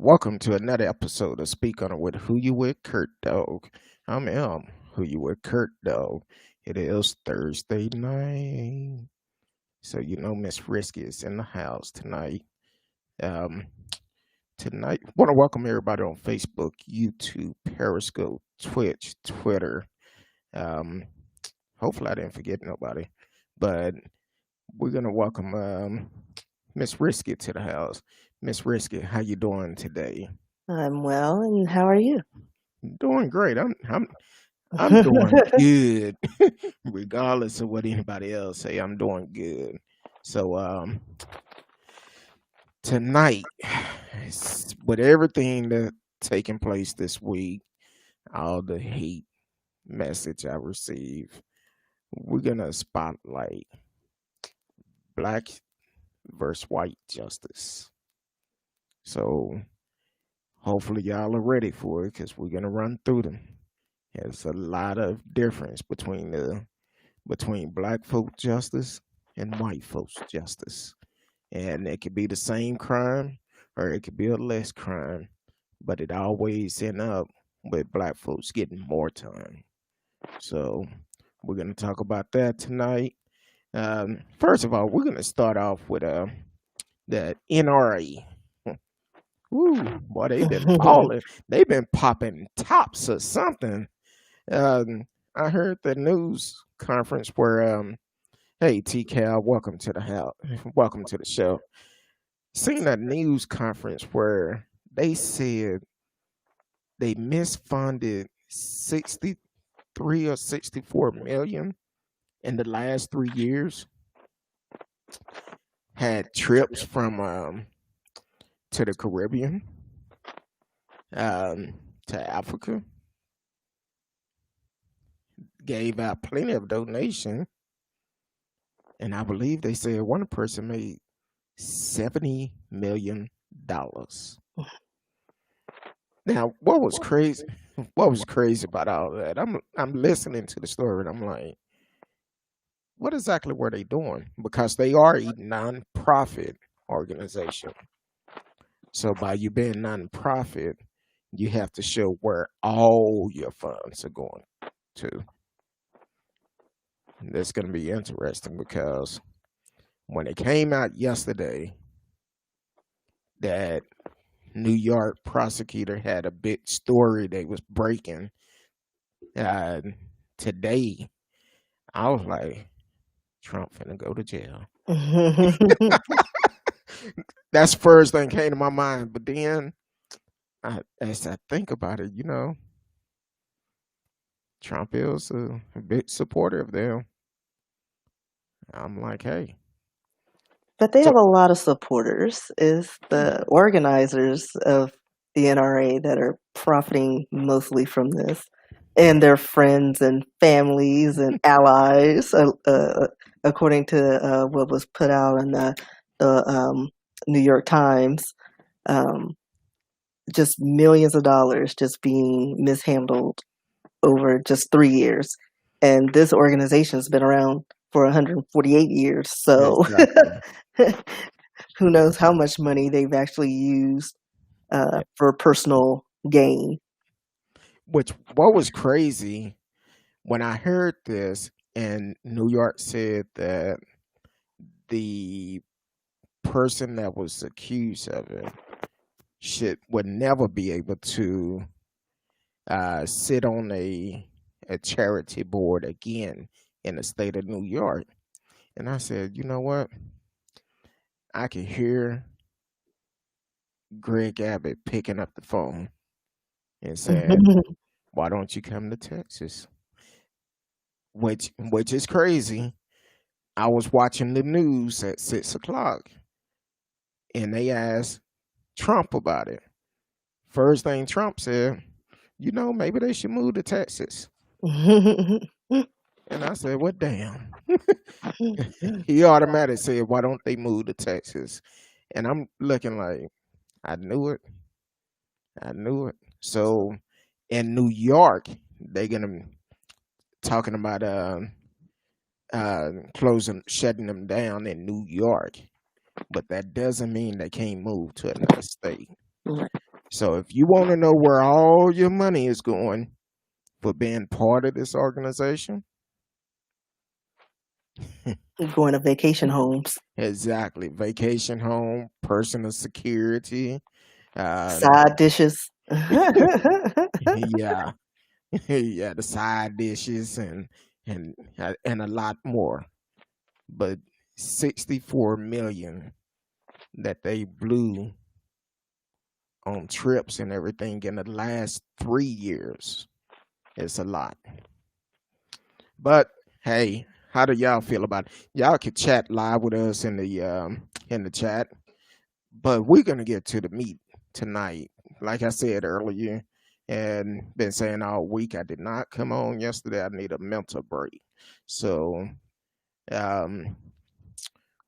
Welcome to another episode of Speak On It with Who You With, Kurt Dog. I'm Who You With, Kurt Dog. It is Thursday night, so you know Miss Risky is in the house tonight. Um, Tonight, want to welcome everybody on Facebook, YouTube, Periscope, Twitch, Twitter. Um, Hopefully I didn't forget nobody, but we're gonna welcome Miss Risky to the house. Miss Risky, how you doing today? I'm well, and how are you? Doing great. I'm doing good, regardless of what anybody else say. I'm doing good. So tonight, with everything that taking place this week, all the hate message I received, we're gonna spotlight black versus white justice. So hopefully y'all are ready for it because we're gonna run through them. There's a lot of difference between black folk justice and white folks justice. And it could be the same crime or it could be a less crime, but it always end up with black folks getting more time. So we're gonna talk about that tonight. First of all, we're gonna start off with the NRA. Woo, boy, they've been balling. They've been popping tops or something. I heard the news conference where hey T Cal, welcome to the house. Welcome to the show. Seen a news conference where they said they misfunded 63 or 64 million in the last 3 years. Had trips from to the Caribbean, to Africa, gave out plenty of donation, and I believe they said one person made $70 million. Now, what was crazy? What was crazy about all that? I'm listening to the story and I'm like, what exactly were they doing? Because they are a non-profit organization. So by you being non-profit, you have to show where all your funds are going to. That's going to be interesting because when it came out yesterday that New York prosecutor had a big story they was breaking uh, today, I was like, Trump finna go to jail. That's the first thing came to my mind. But then, as I think about it, Trump is a big supporter of them. I'm like, hey. But they So have a lot of supporters. Is the organizers of the NRA that are profiting mostly from this, and their friends and families and allies, according to what was put out in the New York Times. Um, just millions of dollars just being mishandled over just 3 years. And this organization has been around for 148 years. So exactly. who knows how much money they've actually used for personal gain. Which what was crazy when I heard this, and New York said that the person that was accused of it would never be able to sit on a charity board again in the state of New York. And I said, you know what? I can hear Greg Abbott picking up the phone and saying, "Why don't you come to Texas?" Which is crazy. I was watching the news at 6 o'clock, and they asked Trump about it. First thing Trump said, maybe they should move to Texas. And I said, "What damn?" He automatically said, "Why don't they move to Texas?" And I'm looking like, I knew it. I knew it. So in New York, they're gonna talking about shutting them down in New York, but that doesn't mean they can't move to another state. So if you want to know where all your money is going for being part of this organization, Going to vacation homes, exactly, vacation home, personal security, side dishes. yeah, yeah, the side dishes and a lot more. But 64 million that they blew on trips and everything in the last 3 years is a lot. But hey, how do y'all feel about it? Y'all can chat live with us in the chat. But we're gonna get to the meat tonight. Like I said earlier, and been saying all week, I did not come on yesterday. I need a mental break. So, um,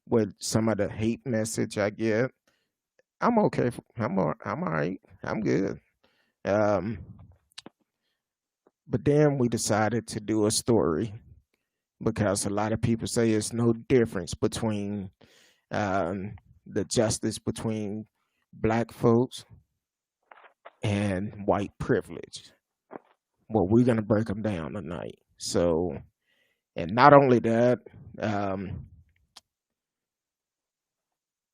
with some of the hate message I get, I'm okay. I'm all right. I'm good. Um, but then we decided to do a story because a lot of people say it's no difference between um, the justice between black folks and white privilege. Well, we're gonna break them down tonight. So, and not only that, um,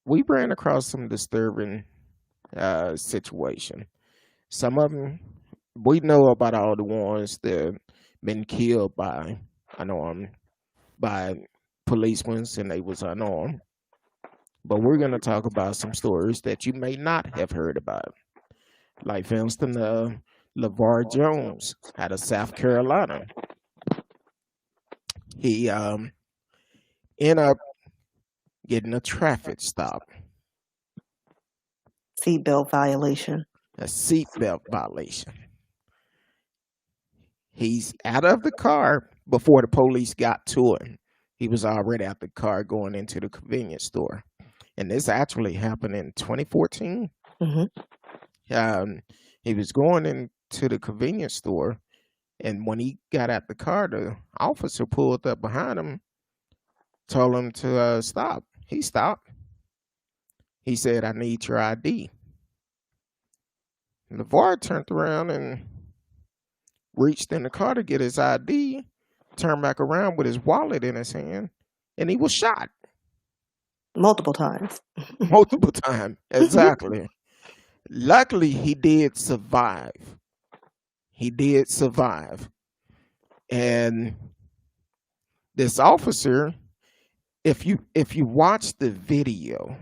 we ran across some disturbing situation. Some of them we know about all the ones that been killed by unarmed by policemen and they was unarmed. But we're gonna talk about some stories that you may not have heard about. Like for instance, Lavar Jones out of South Carolina. He ended up getting a traffic stop, Seatbelt violation. a seatbelt violation. He's out of the car before the police got to him. He was already out the car going into the convenience store. And this actually happened in 2014. Hmm. Um, he was going into the convenience store, and when he got out the car, the officer pulled up behind him, told him to stop. He stopped. He said, "I need your ID." LeVar turned around and reached in the car to get his ID, turned back around with his wallet in his hand, and he was shot Multiple times. multiple times. Exactly. Luckily, he did survive. He did survive. And this officer, if you watch the video,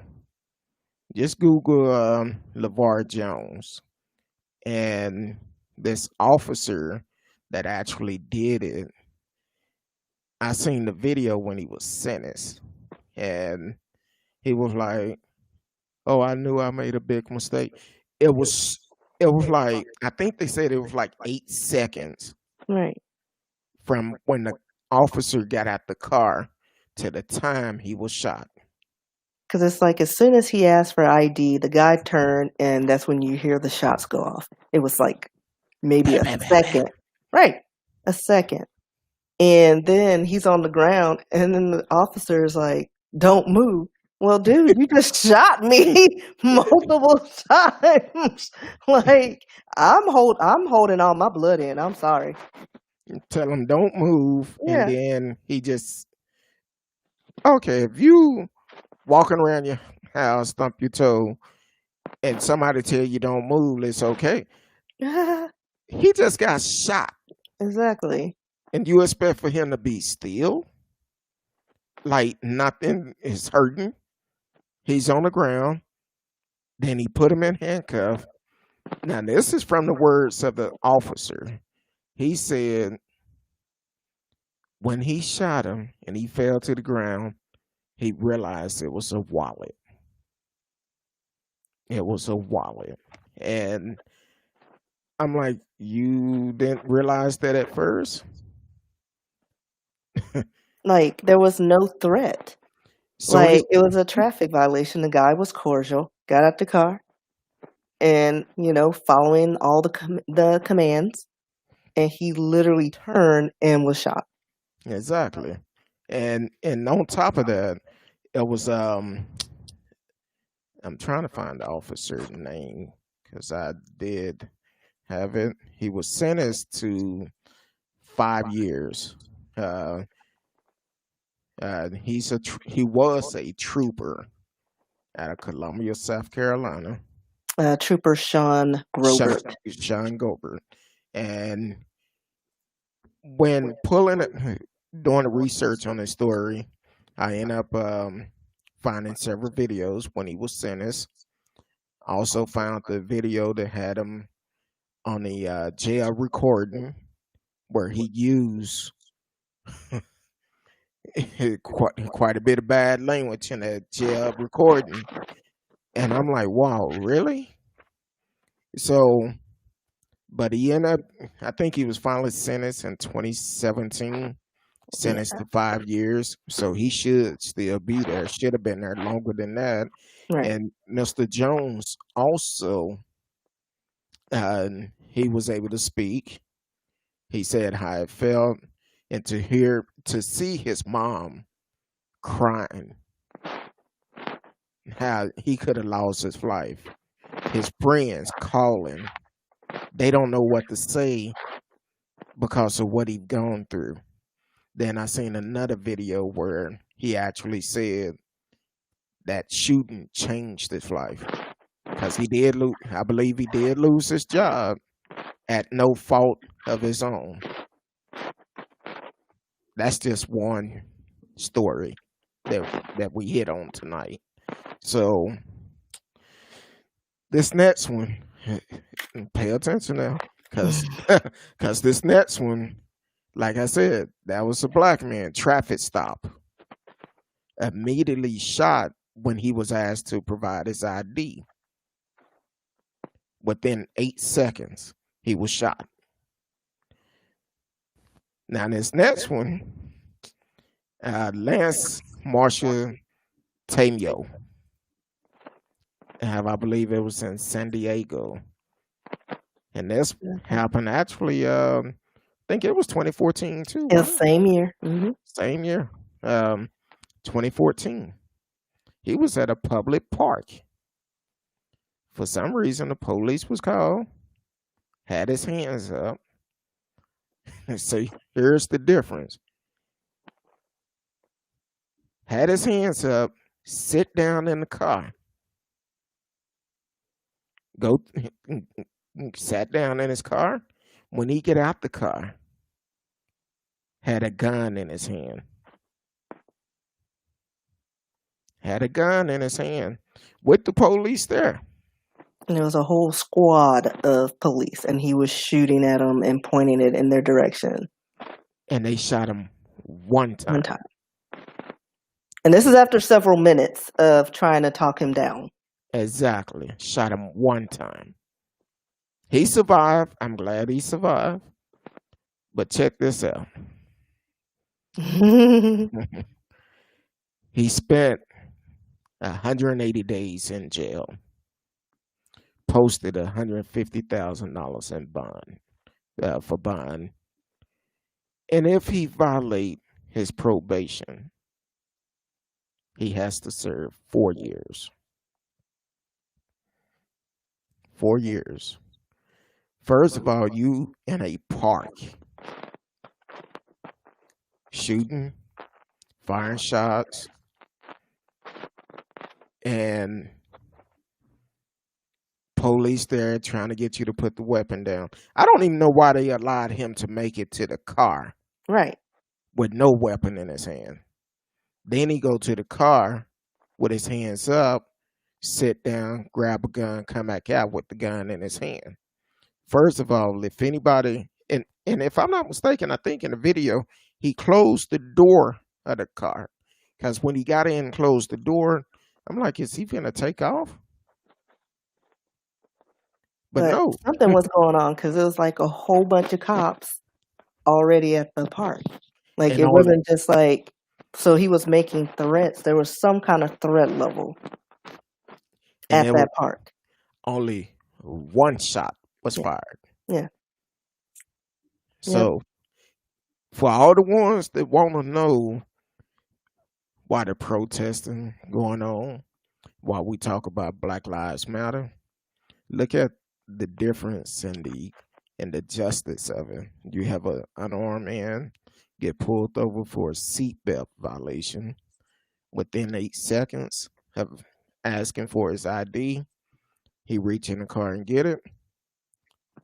just Google LeVar Jones and this officer that actually did it. I seen the video when he was sentenced, and he was like, "Oh, I knew I made a big mistake." It was it was like I think they said it was like 8 seconds Right. from when the officer got out the car to the time he was shot. Because it's like as soon as he asked for ID, the guy turned, and that's when you hear the shots go off. It was like maybe Bam, a bam, bam, bam. second. Right. A second. And then he's on the ground, and then the officer's like, "Don't move." Well, dude, you just shot me multiple times. Like I'm holding all my blood in. I'm sorry. Tell him don't move, and Yeah. then he just okay. If you walking around your house, stump your toe, and somebody tell you don't move, it's okay. He just got shot, Exactly. and you expect for him to be still, like nothing is hurting. He's on the ground. Then he put him in handcuff. Now this is from the words of the officer. He said when he shot him and he fell to the ground, he realized it was a wallet. It was a wallet. And I'm like, you didn't realize that at first? Like there was no threat. Soon as Like it was a traffic violation. The guy was cordial, got out the car, and following all the commands, and he literally turned and was shot. exactly. And on top of that, it was I'm trying to find the officer's name because I did have it. He was sentenced to 5 years. Uh, he was a trooper out of Columbia, South Carolina. Trooper Sean Sean, Grobert. Sean Gobert, and when pulling it, doing the research on the story, I end up finding several videos when he was sentenced. I also found the video that had him on the jail recording where he used quite a bit of bad language in that jail recording. And I'm like, wow, really? So, but he ended up, I think he was finally sentenced in 2017, Yeah, sentenced to 5 years. So he should still be there, should have been there longer than that. right. And Mr. Jones also, uh, he was able to speak. He said how it felt, and to see his mom crying, how he could have lost his life. His friends calling, they don't know what to say because of what he's gone through. Then I seen another video where he actually said that shooting changed his life because he did lose. I believe he did lose his job at no fault of his own. That's just one story that we hit on tonight. So this next one, pay attention now, because this next one, like I said, that was a black man traffic stop. Immediately shot when he was asked to provide his ID. Within 8 seconds, he was shot. Now this next one, Lance Marshall Tamyo, I believe it was in San Diego, and this happened actually. I think it was 2014 too, Yeah, wasn't it? same year. Same year, 2014. He was at a public park. For some reason, the police was called. Had his hands up. So here's the difference. Had his hands up. Sit down in the car. Go. Sat down in his car. When he get out the car, had a gun in his hand. Had a gun in his hand with the police there. And there was a whole squad of police, and he was shooting at them and pointing it in their direction And they shot him one one time. time. And this is after several minutes of trying to talk him down. Exactly. Shot him one time. He survived. I'm glad he survived. But check this out. He spent 180 days in jail, posted $150,000 in bond for bond, and if he violate his probation, he has to serve 4 years. 4 years. First of all, you in a park shooting, firing shots, and police there trying to get you to put the weapon down. I don't even know why they allowed him to make it to the car Right. with no weapon in his hand. Then he go to the car with his hands up, sit down, grab a gun, come back out with the gun in his hand. First of all, if anybody, and if I'm not mistaken, I think in the video he closed the door of the car because when he got in and closed the door, I'm like, is he gonna take off? But But no, something was going on because it was like a whole bunch of cops already at the park. Like and it only wasn't just like, so he was making threats. There was some kind of threat level and at there was that park. only one shot was Yeah. fired. Yeah. Yep. So for all the ones that want to know why the protesting going on, while we talk about Black Lives Matter, Look at the difference in the justice of it. You have an unarmed man get pulled over for a seatbelt violation within 8 seconds of asking for his ID. He reach in the car and get it.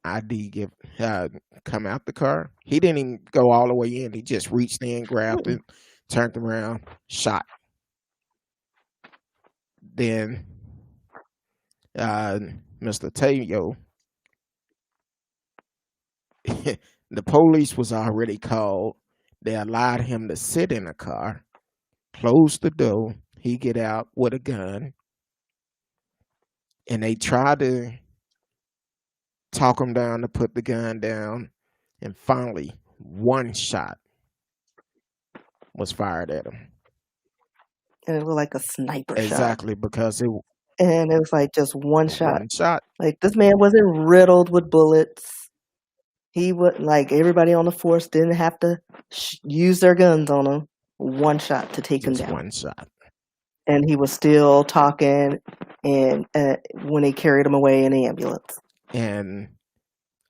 ID give uh, come out the car. He didn't even go all the way in. He just reached in, grabbed it, turned around, shot. Then uh, Mr. Tamyo, the police was already called. They allowed him to sit in the car, close the door. He get out with a gun, and they tried to talk him down to put the gun down. And finally, one shot was fired at him. And it was like a sniper shot. Exactly, because it And it was like just one shot. one shot. Like this man wasn't riddled with bullets. He would like everybody on the force didn't have to use their guns on him. One shot to take him Just down. one shot. And he was still talking, and when they carried him away in the ambulance. And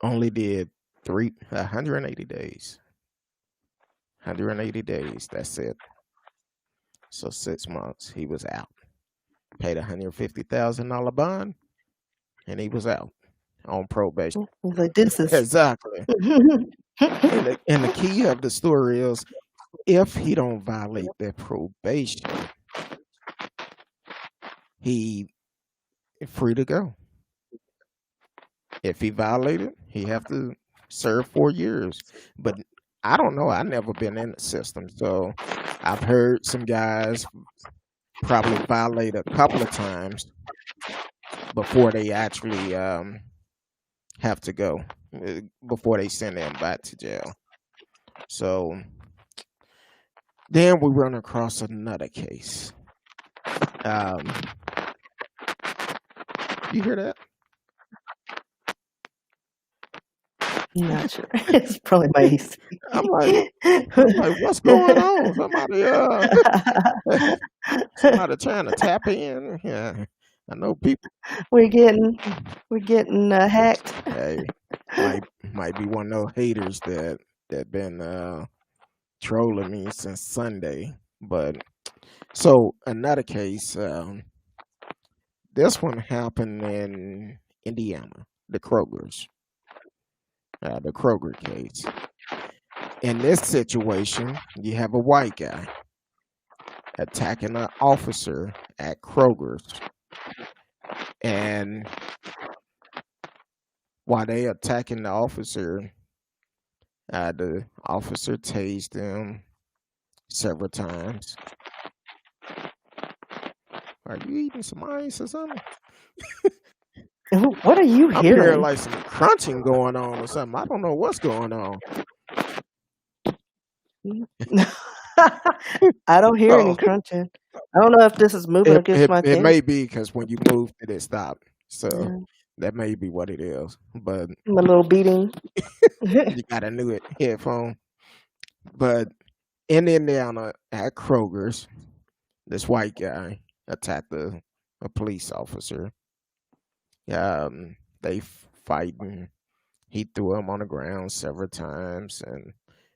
only did 180 days. 180 days. That's it. So 6 months, he was out. Paid $150,000 bond, and he was out on probation. He's like, deuces. Exactly. And the key of the story is, if he don't violate that probation, he free to go. If he violated, he have to serve 4 years. But I don't know. I've never been in the system, so I've heard some guys probably violate a couple of times before they actually have to go, before they send them back to jail. So then we run across another case. You hear that? Not sure. It's probably my AC. I'm like, what's going on? Somebody trying to tap in. Yeah, I know people. We're getting hacked. Hey, might be one of those haters that been trolling me since Sunday. But so another case. This one happened in Indiana, the Krogers. The Kroger case. In this situation, you have a white guy attacking an officer at Kroger's. And while they attacking the officer tased him several times. Are you eating some ice or something? What are you I'm hearing? hearing like some crunching going on or something. I don't know what's going on. I don't hear any crunching. I don't know if this is moving against my It thing. may be because when you moved it stopped. So Yeah. that may be what it is. But My little beating. you got a new headphone. But in Indiana at Kroger's, this white guy attacked a police officer. They fighting. He threw him on the ground several times, and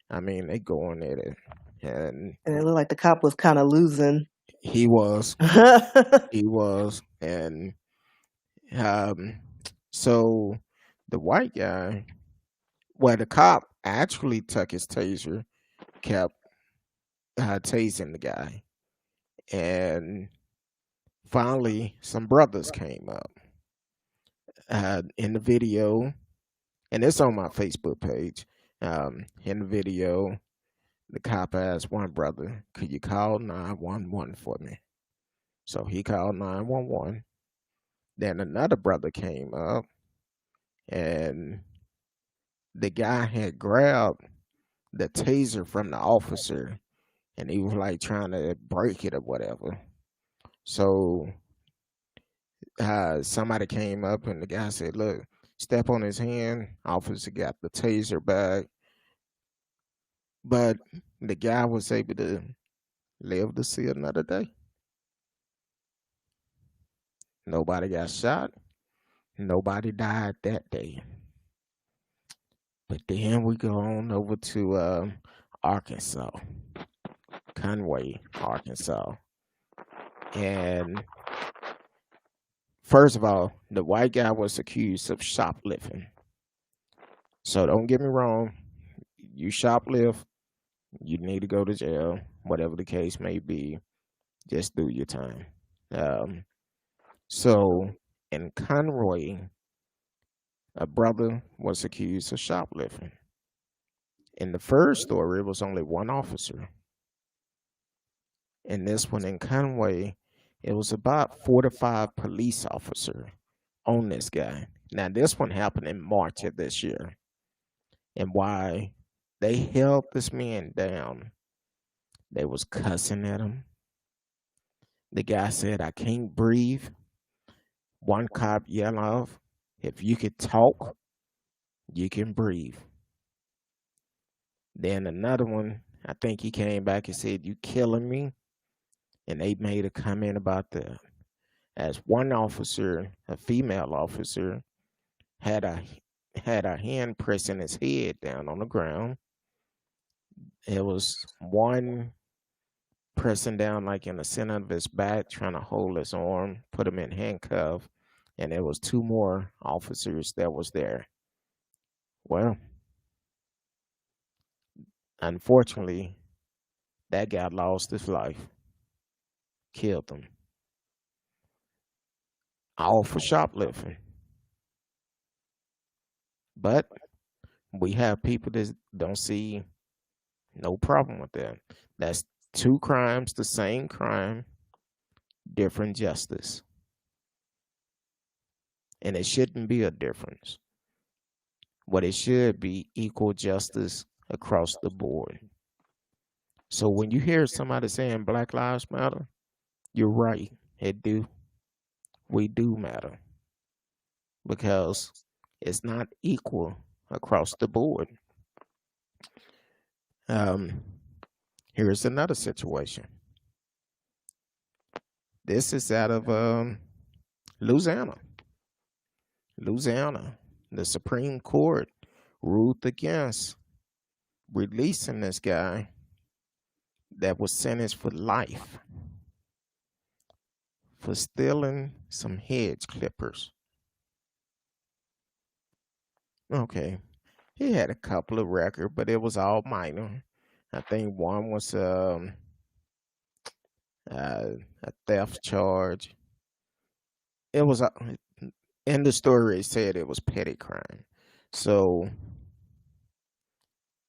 I mean they going at it. And it looked like the cop was kind of losing. He was. He was. And so the white guy, well, the cop actually took his taser, kept tasing the guy. And finally, some brothers came up in the video, and it's on my Facebook page. In the video, the cop asked one brother, "Could you call 911 for me?" So he called 911. Then another brother came up, and the guy had grabbed the taser from the officer, and he was like trying to break it or whatever. So somebody came up, and the guy said, "Look, step on his hand." Officer got the taser back, but the guy was able to live to see another day. Nobody got shot. Nobody died that day. But then we go on over to Arkansas, Conway, Arkansas. And first of all, the white guy was accused of shoplifting. So don't get me wrong, you shoplift, you need to go to jail, whatever the case may be. Just do your time. Um, so in Conroy, a brother was accused of shoplifting. In the first story, it was only one officer. In this one in Conway, it was about 4 to 5 police officers on this guy. Now, this one happened in March of this year. And why they held this man down, they was cussing at him. The guy said, I can't breathe. One cop yelled off, if you could talk, you can breathe. Then another one, I think he came back and said, you killing me? And they made a comment about that. As one officer, a female officer, had a had a hand pressing his head down on the ground. It was one pressing down like in the center of his back, trying to hold his arm, put him in handcuff, and there was two more officers that was there. Well, unfortunately, that guy lost his life, killed him, all for shoplifting. But we have people that don't see no problem with that. That's two crimes, the same crime, different justice. And it shouldn't be a difference. What it should be equal justice across the board. So when you hear somebody saying Black Lives Matter, you're right. It do. We do matter because it's not equal across the board. Um, Here's another situation. This is out of Louisiana. Louisiana. The Supreme Court ruled against releasing this guy that was sentenced for life for stealing some hedge clippers. Okay, he had a couple of records, but it was all minor. I think one was a theft charge. It was in the story. It said it was petty crime. So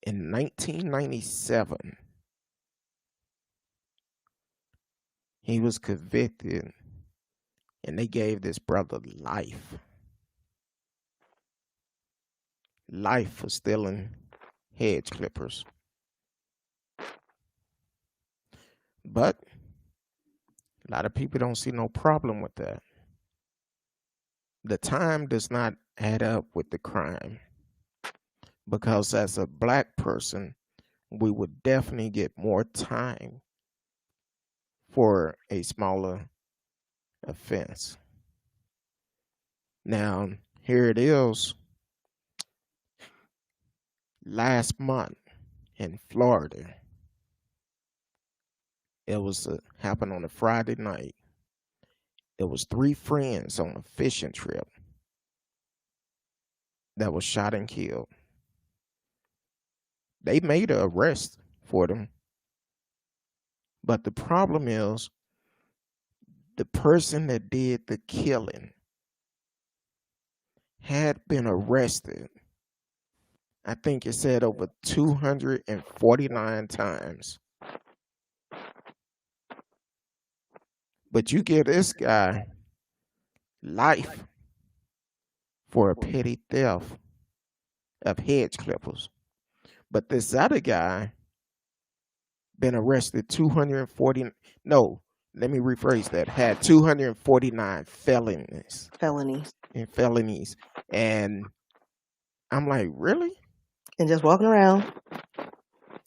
in 1997, he was convicted, and they gave this brother life for stealing hedge clippers. But a lot of people don't see no problem with that. The time does not add up with the crime because as a black person, we would definitely get more time for a smaller offense. Now, here it is. Last month in Florida, it was happened on a Friday night. It was 3 friends on a fishing trip that was shot and killed. They made an arrest for them, but the problem is the person that did the killing had been arrested. I think it said over 249 times. But you give this guy life for a petty theft of hedge clippers. But this other guy been arrested 240. No, let me rephrase that. Had 249 felonies Felonies. and felonies. And I'm like, really? And just walking around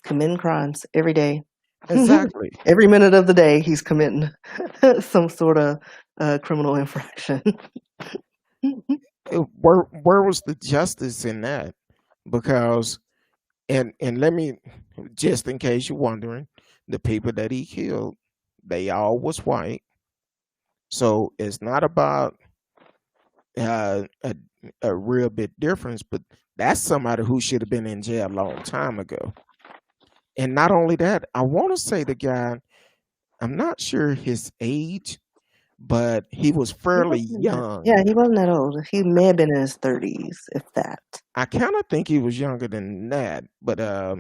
committing crimes every day. Exactly. Every minute of the day, he's committing some sort of criminal infraction. where was the justice in that? Because and let me, just in case you're wondering, the people that he killed, they all was white. So it's not about uh, a a real big difference, but that's somebody who should have been in jail a long time ago. And not only that, I want to say the guy, I'm not sure his age, but he was He fairly wasn't that. Yeah, young. he wasn't that old. He may have been in his 30s, if that. I kind of think he was younger than that, but uh,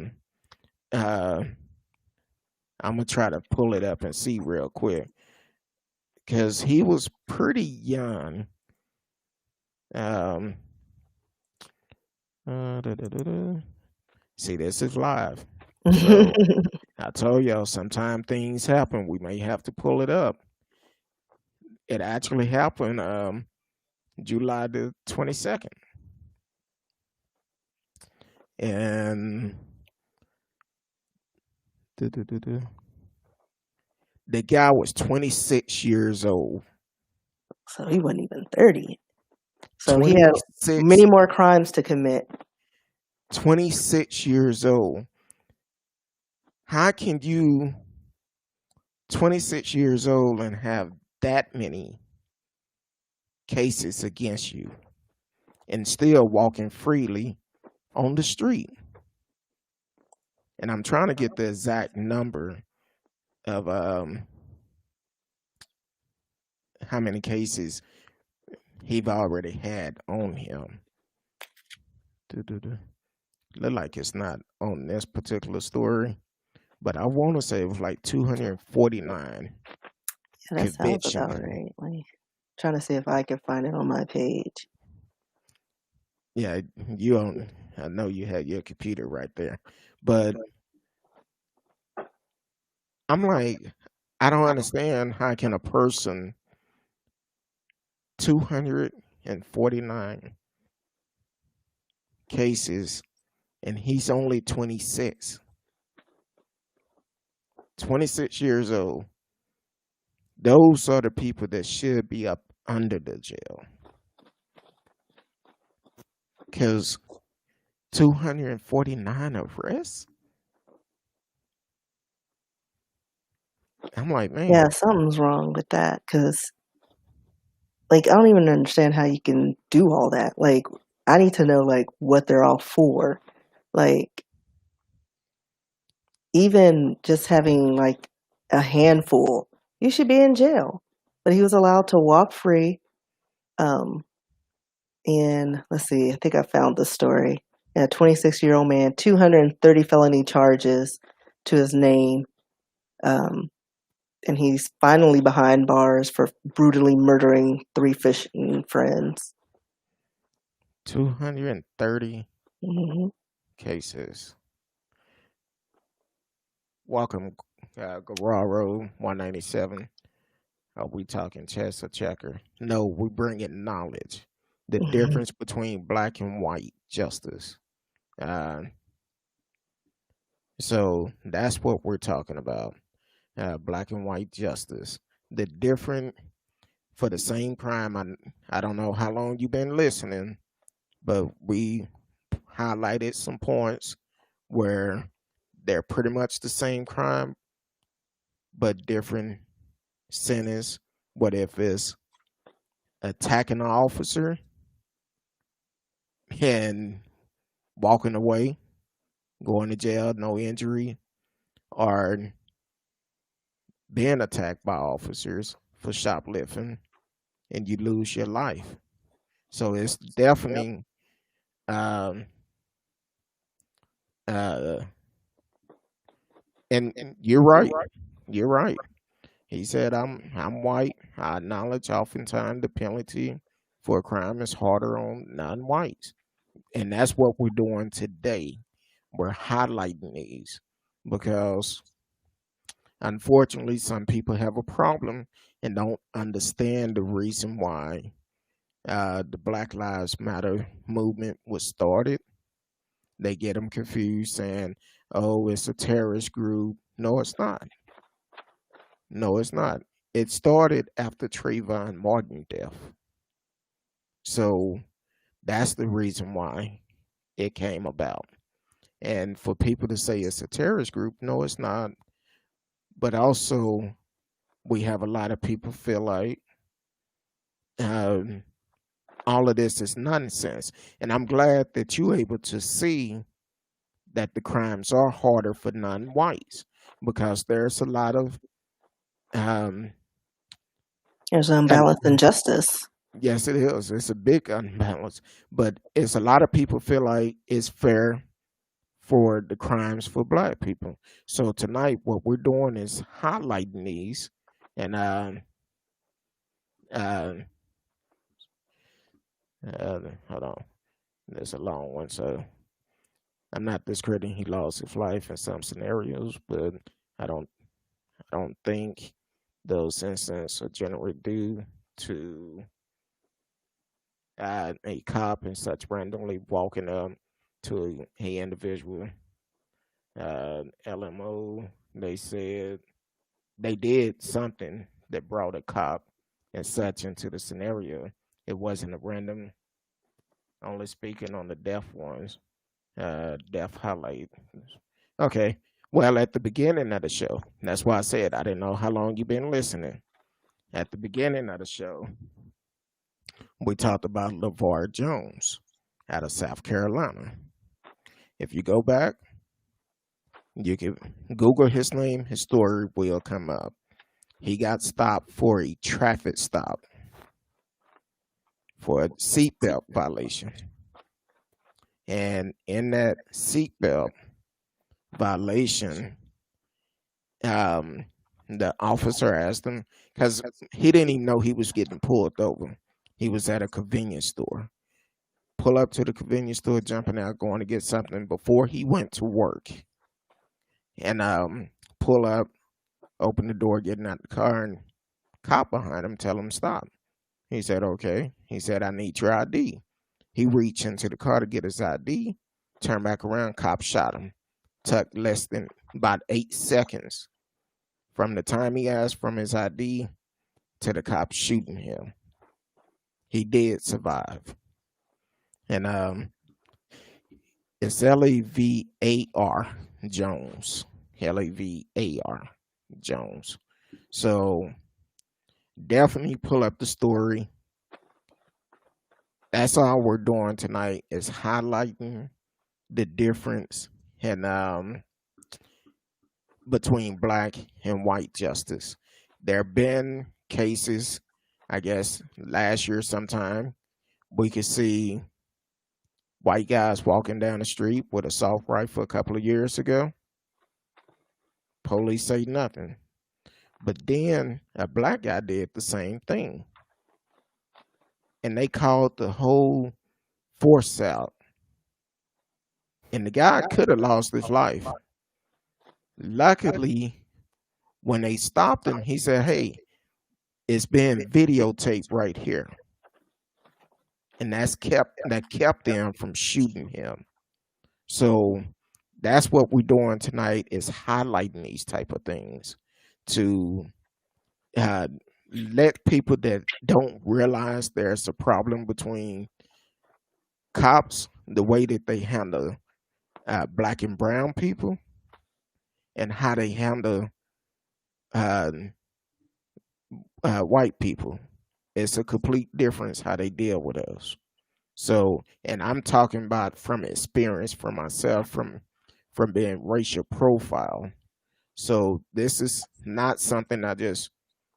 I'm gonna try to pull it up and see real quick because he was pretty young. Um, da, da, da, da. See, this is live, so I told y'all sometime things happen. We may have to pull it up. It actually happened July the 22nd, and da, da, da, da. The guy was 26 years old. So he wasn't even 30. So he had 26, many more crimes to commit. 26 years old. How can you 26 years old and have that many cases against you and still walking freely on the street? And I'm trying to get the exact number of how many cases he've already had on him. Doo-doo-doo. Look like it's not on this particular story, but I want to say it was like 249 Yeah, that sounds about conviction. right. Like, trying to see if I can find it on my page. Yeah, you don't. I know you had your computer right there, but I'm like, I don't understand how can a person 249 cases and he's only 26, 26 years old. Those are the people that should be up under the jail because 249 arrests. I'm like, Yeah, man, something's wrong with that because, like, I don't even understand how you can do all that. Like, I need to know, like, what they're all for. Like, even just having, like, a handful, you should be in jail. But he was allowed to walk free. Um, and let's see, I think I found the story. A 26-year-old man, 230 felony charges to his name. Um, and he's finally behind bars for brutally murdering three fishing friends. 230 Hmm. cases. Welcome, Guerrero 197. Are we talking chess or checker? No, we bring in knowledge. The difference between black and white justice. Uh, so that's what we're talking about. Black and white justice. The different for the same crime. I don't know how long you've been listening, but we highlighted some points where they're pretty much the same crime, but different sentence. What if it's attacking an officer and walking away, going to jail, no injury, or being attacked by officers for shoplifting and you lose your life. So it's Yep. definitely um uh and you're right. You're right. He said I'm white. I acknowledge oftentimes the penalty for a crime is harder on non-whites. And that's what we're doing today. We're highlighting these because unfortunately some people have a problem and don't understand the reason why the Black Lives Matter movement was started. They get them confused saying, oh, it's a terrorist group. No, it's not. No, it's not. It started after Trayvon Martin death. So That's the reason why it came about. And for people to say it's a terrorist group, no, it's not. But also, we have a lot of people feel like um, all of this is nonsense. And I'm glad that you're able to see that the crimes are harder for non-whites because there's a lot of um, There's and unbalanced injustice. yes, it is. It's a big unbalance, but it's a lot of people feel like it's fair for the crimes for black people. So tonight, what we're doing is highlighting these, and uh, hold on, there's a long one, so I'm not discrediting he lost his life in some scenarios, but I don't, I don't think those incidents are generally due to a cop and such randomly walking up to a individual LMO. They said they did something that brought a cop and such into the scenario. It wasn't a random, only speaking on the deaf ones, deaf highlight. Okay. Well, at the beginning of the show, that's why I said I didn't know how long you've been listening. At the beginning of the show, we talked about Lavar Jones out of South Carolina. If you go back, you can Google his name, his story will come up. He got stopped for a traffic stop for a seatbelt violation. And in that seatbelt violation, um, the officer asked him, because he didn't even know he was getting pulled over. He was at a convenience store. Pull up to the convenience store, jumping out, going to get something before he went to work. And pull up, open the door, getting out the car, and cop behind him tell him stop. He said, okay. He said, I need your ID. He reached into the car to get his ID, turned back around, cop shot him. Took less than about 8 seconds from the time he asked from his ID to the cop shooting him. He did survive. And it's Lavar Jones. Lavar Jones. So definitely pull up the story. That's all we're doing tonight is highlighting the difference in between black and white justice. There have been cases, I guess, last year sometime, we could see white guys walking down the street with a assault rifle a couple of years ago. Police say nothing. But then a black guy did the same thing. And they called the whole force out. And the guy could have lost his life. Luckily, when they stopped him, he said, hey, it's being videotaped right here. And that kept them from shooting him. So that's what we're doing tonight is highlighting these type of things to uh, let people that don't realize there's a problem between cops, the way that they handle black and brown people, and how they handle uh, white people. It's a complete difference how they deal with us. So, and I'm talking about from experience for myself, from being racial profile. So this is not something I just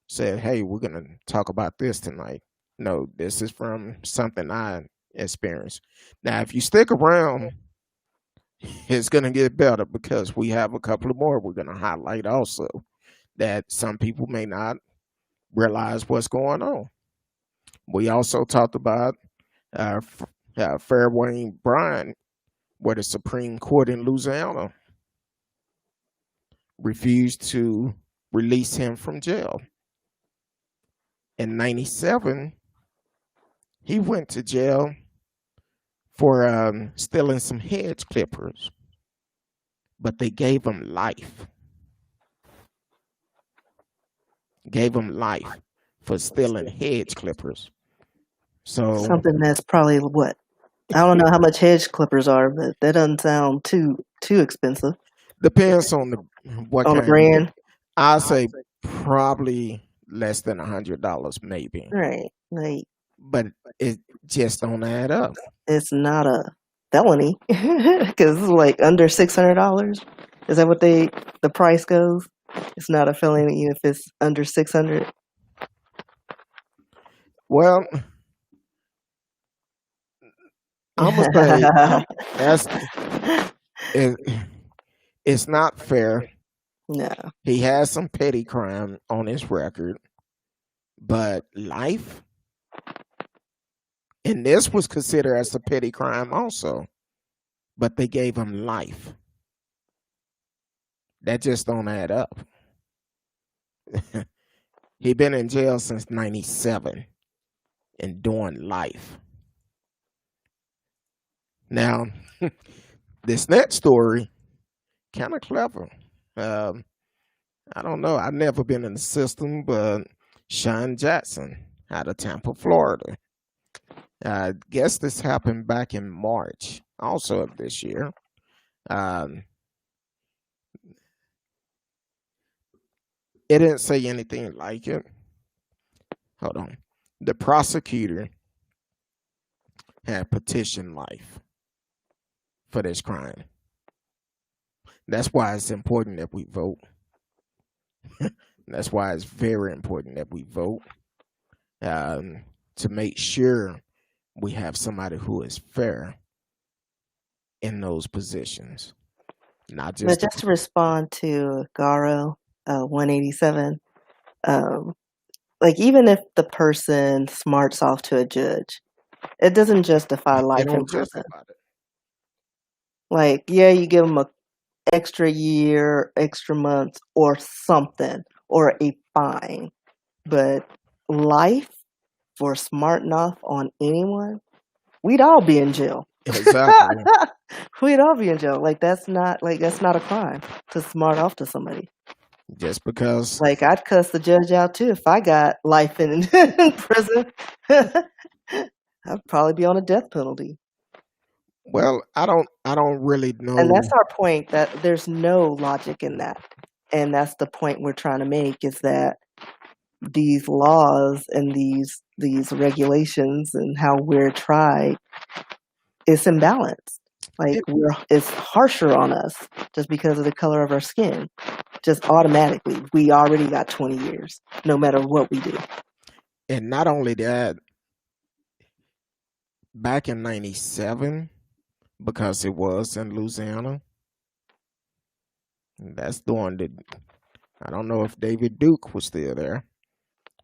said, hey, we're gonna talk about this tonight. No, this is from something I experienced. Now, if you stick around, it's gonna get better because we have a couple of more we're gonna highlight also that some people may not realize what's going on. We also talked about uh, Fairway Bryant, where the Supreme Court in Louisiana refused to release him from jail. In 97, he went to jail for stealing some hedge clippers, but they gave him life. Gave him life for stealing hedge clippers. So Something that's probably what? I don't know how much hedge clippers are, but that doesn't sound too expensive Depends on the what on a kind you get. brand. I say probably less than $100, maybe, Right. Like but it just don't add up. it's not a felony because it's like under $600. Is that what the price goes? It's not a felony if it's under 600. Well, I'm gonna say that's it, it's not fair. No. He has some petty crime on his record, but life, and this was considered as a petty crime also, but they gave him life. That just don't add up. He been in jail since '97 and doing life. Now, this next story, kind of clever. Um, I don't know. I've never been in the system, but Sean Jackson out of Tampa, Florida. I guess this happened back in March, also of this year. Um, it didn't say anything like it. Hold on. The prosecutor had petitioned life for this crime. That's why it's important that we vote. That's why it's very important that we vote to make sure we have somebody who is fair in those positions, not But just just to respond to Garo 187, um, like even if the person smarts off to a judge, it doesn't justify it life in don't prison. justify it. Like, yeah, you give them a extra year, extra months, or something, or a fine. But life for smarting off on anyone, we'd all be in jail. Exactly. We'd all be in jail. That's not a crime to smart off to somebody. Just because, Like I'd cuss the judge out too if I got life in, in prison. I'd probably be on a death penalty. well, I don't really And know. that's our point that there's no logic in that. And that's the point we're trying to make is that these laws and these regulations and how we're tried is imbalanced. Like It, it's harsher on us just because of the color of our skin. Just automatically, we already got 20 years, no matter what we do. and not only that, back in '97, because it was in Louisiana, that's the one that I don't know if David Duke was still there,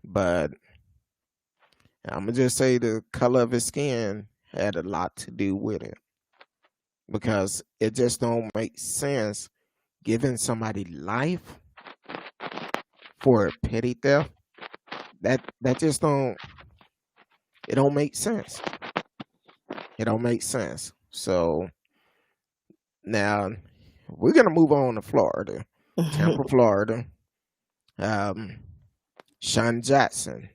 but I'm gonna just say the color of his skin had a lot to do with it because it just don't make sense giving somebody life for a petty theft. That just don't it don't make sense. It don't make sense. So now we're gonna move on to Florida, Tampa, Florida. Um, Sean Jackson.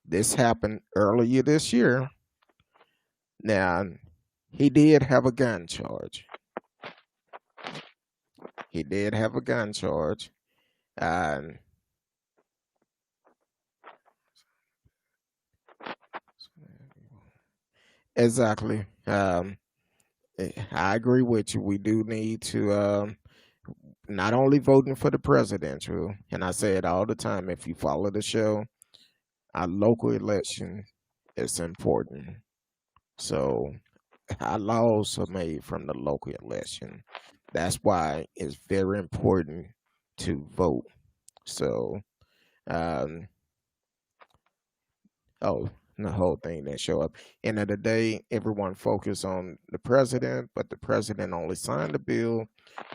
This happened earlier this year. Now he did have a gun charge. He did have a gun charge. Um, exactly. I agree with you. We do need to not only voting for the presidential, and I say it all the time. If you follow the show, our local election is important. So our laws are made from the local election. That's why it's very important to vote. So, um, oh, the whole thing didn't show up. End of the day, everyone focus on the president, but the president only signed the bill.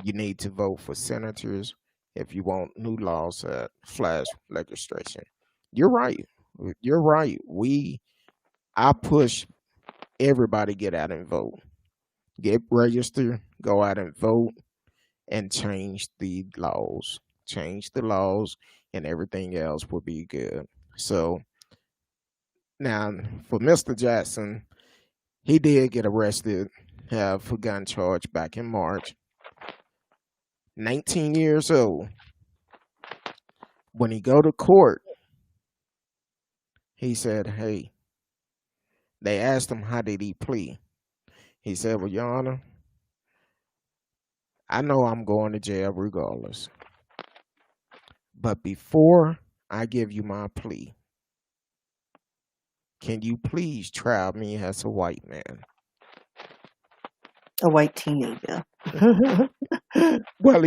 You need to vote for senators if you want new laws at flash legislation. You're right. You're right. I push everybody get out and vote. Get registered, go out and vote, and change the laws. Change the laws, and everything else will be good. So now, for Mr. Jackson, He did get arrested for gun charge back in March. 19 years old. When he go to court, he said, "Hey." They asked him how did he plead. He said, "Well, Your Honor, I know I'm going to jail regardless. But before I give you my plea, can you please try me as a white man?" A white teenager. Well,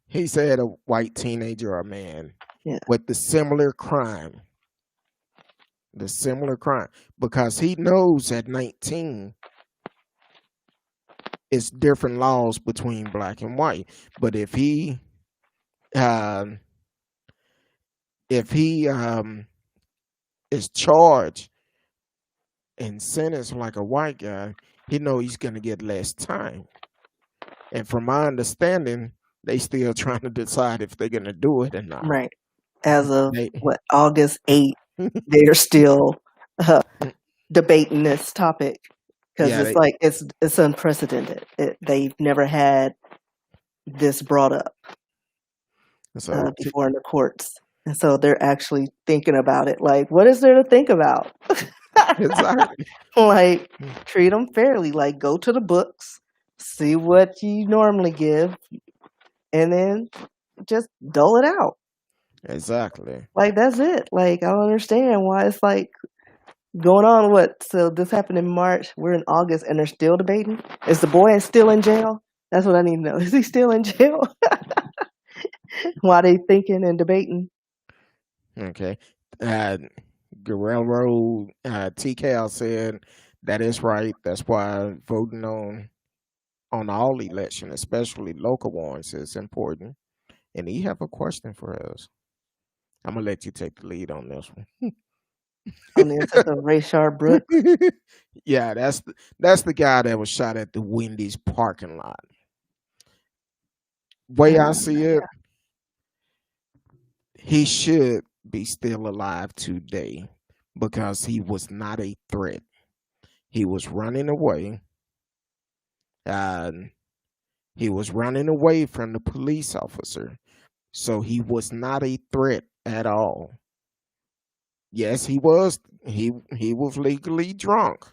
he said a white teenager or man Yeah. with the similar crime, because he knows at 19 it's different laws between black and white. But um, if he is charged and sentenced like a white guy, he know he's going to get less time. And from my understanding, they still trying to decide if they're going to do it or not. Right. As of They, August 8th, they're still debating this topic because yeah, it's like it's unprecedented. They've never had this brought up so before in the courts, and so they're actually thinking about it. Like, what is there to think about? exactly. Like, treat them fairly. Like, go to the books, see what you normally give, and then just dole it out. Exactly. Like, that's it. Like, I don't understand why it's like going on. What? So this happened in March. We're in August, and they're still debating. Is the boy still in jail? That's what I need to know. Is he still in jail? Why they thinking and debating? Okay. Uh, Guerrero TKL said that is right. That's why voting on all election, especially local ones, is important. And he have a question for us. I'm gonna let you take the lead on this one. On the instance of Rayshard Brooks. Yeah, that's the guy that was shot at the Wendy's parking lot. Way I see it, he should be still alive today because he was not a threat. He was running away. Uh, he was running away from the police officer. So he was not a threat at all. Yes, he was legally drunk.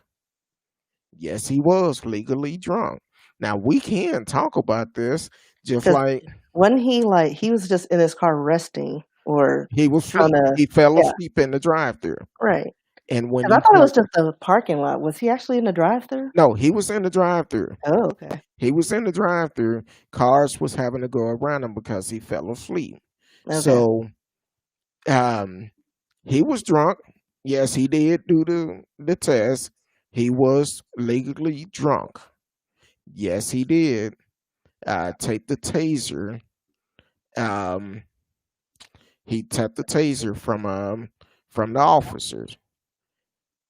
Yes, he was legally drunk. Now we can talk about this just Because like wasn't he like he was just in his car resting or he was trying asleep. to? He fell Yeah, asleep in the drive-through. right. And when Because I he thought it was pulled just a parking lot. Was he actually in the drive-through? no, he was in the drive-through. Oh, okay. He was in the drive-through. Cars was having to go around him because he fell asleep. Okay. So um he was drunk. Yes, he did do the test. He was legally drunk. Yes, he did take the taser. Um, he took the taser from the officers,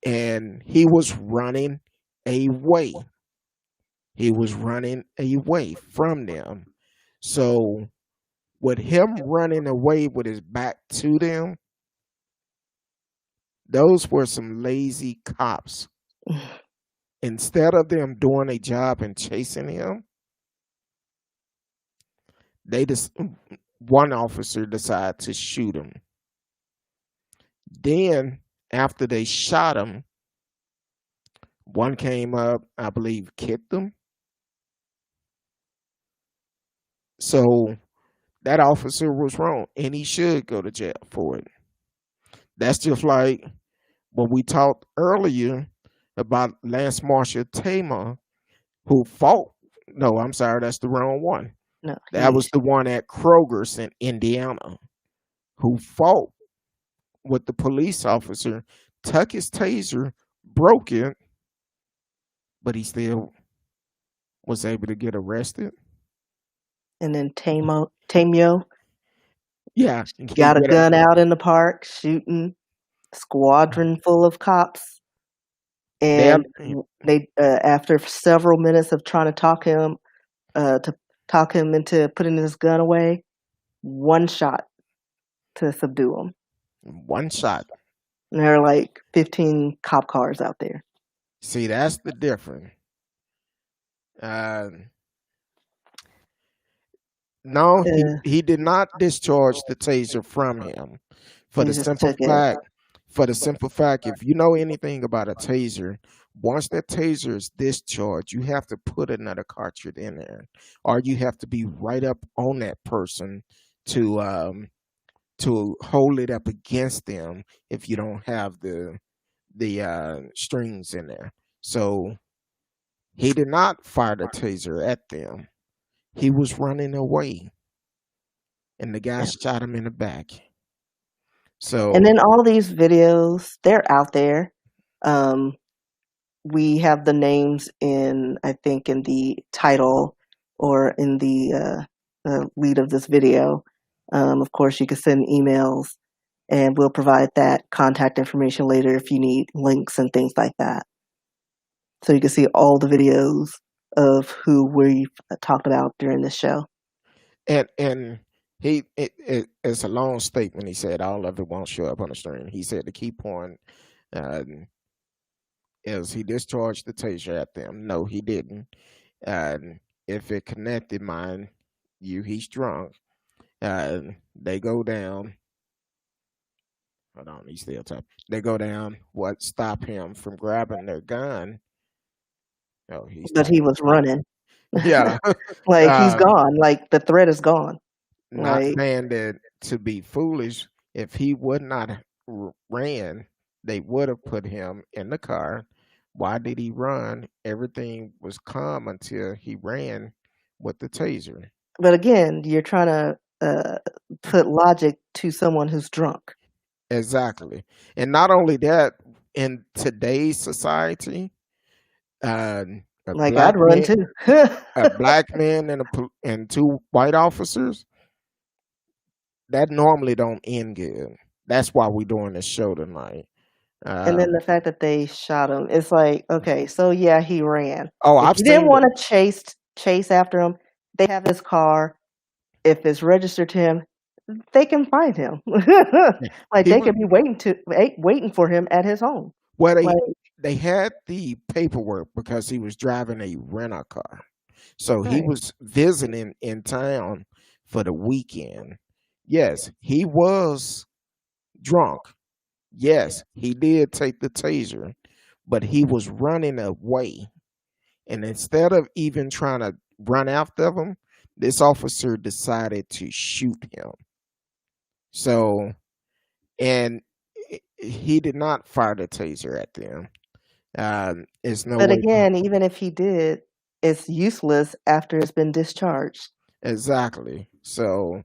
and he was running away. He was running away from them. So, with him running away with his back to them, those were some lazy cops. Instead of them doing a job and chasing him, they just one officer decided to shoot him. Then, after they shot him, one came up, I believe, kicked him. So that officer was wrong, and he should go to jail for it. That's just like what we talked earlier about Lance Marshall Tamer, who fought. No, I'm sorry, that's the wrong one. No, That was the one at Kroger's in Indiana, who fought with the police officer, took his taser, broke it, but he still was able to get arrested. and then Tamyo Yeah, got a gun out in the park shooting squadron full of cops, they and they after several minutes of trying to talk him into putting his gun away, one shot to subdue him. one shot. And there are like 15 cop cars out there. See, that's the difference. Uh, no, Yeah, he did not discharge the taser from him for he the just simple took it. fact. For the simple fact, if you know anything about a taser, once that taser is discharged, you have to put another cartridge in there, or you have to be right up on that person to hold it up against them if you don't have the strings in there. So he did not fire the taser at them. He was running away, and the guy Yeah. shot him in the back. And So then all these videos, they're out there. Um, we have the names in, I think, in the title or in the lead of this video. Of course, you can send emails, and we'll provide that contact information later if you need links and things like that. So you can see all the videos of who we've talked about during this show. and it's a long statement. He said all of it won't show up on the screen. He said the key point uh, is he discharged the taser at them. No, he didn't. If it connected, mind you, he's drunk. They go down. Hold on, he's still talking. They go down. What stop him from grabbing their gun? Oh, he's But he talking. was running. Yeah. Like he's uh, gone. Like the threat is gone. Not Like, saying that to be foolish. If he would not ran, they would have put him in the car. Why did he run? Everything was calm until he ran with the taser. but again, you're trying to put logic to someone who's drunk. Exactly. And not only that, in today's society, uh, a Like black I'd run man, too. a black man and two white officers, that normally don't end good. That's why we're doing this show tonight. And then Um, the fact that they shot him, it's like, okay, so yeah, he ran. oh, If I've you didn't seen want to chase after him, they have his car. If it's registered to him, they can find him. Like he they was could be waiting for him at his home. well. Like, They had the paperwork because he was driving a rental car, so he right. was visiting in town for the weekend. Yes, he was drunk. Yes, he did take the taser, but he was running away. And instead of even trying to run after him, this officer decided to shoot him. So, and he did not fire the taser at them. It's no But way. again, even if he did, it's useless after it's been discharged. Exactly. So,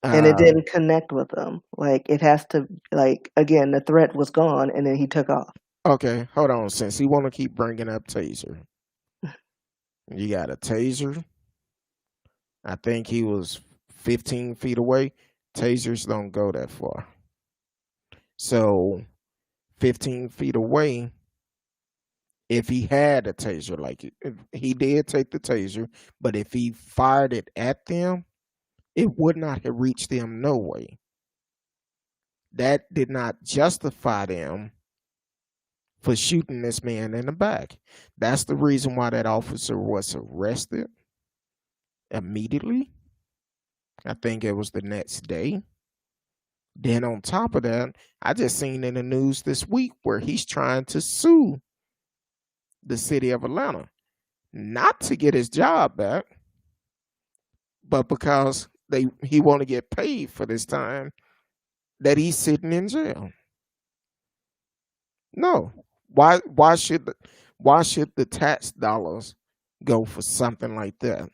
And it um, didn't connect with them. Like it has to like again, the threat was gone and then he took off. okay, hold on. Since you want to keep bringing up taser, you got a taser. I think he was 15 feet away. Tasers don't go that far. So, 15 feet away, if he had a taser, like if he did take the taser, but if he fired it at them, it would not have reached them no way. That did not justify them for shooting this man in the back. That's the reason why that officer was arrested immediately. I think it was the next day. Then on top of that, I just seen in the news this week where he's trying to sue the city of Atlanta, not to get his job back, but because he want to get paid for this time that he's sitting in jail. No, why should the tax dollars go for something like that?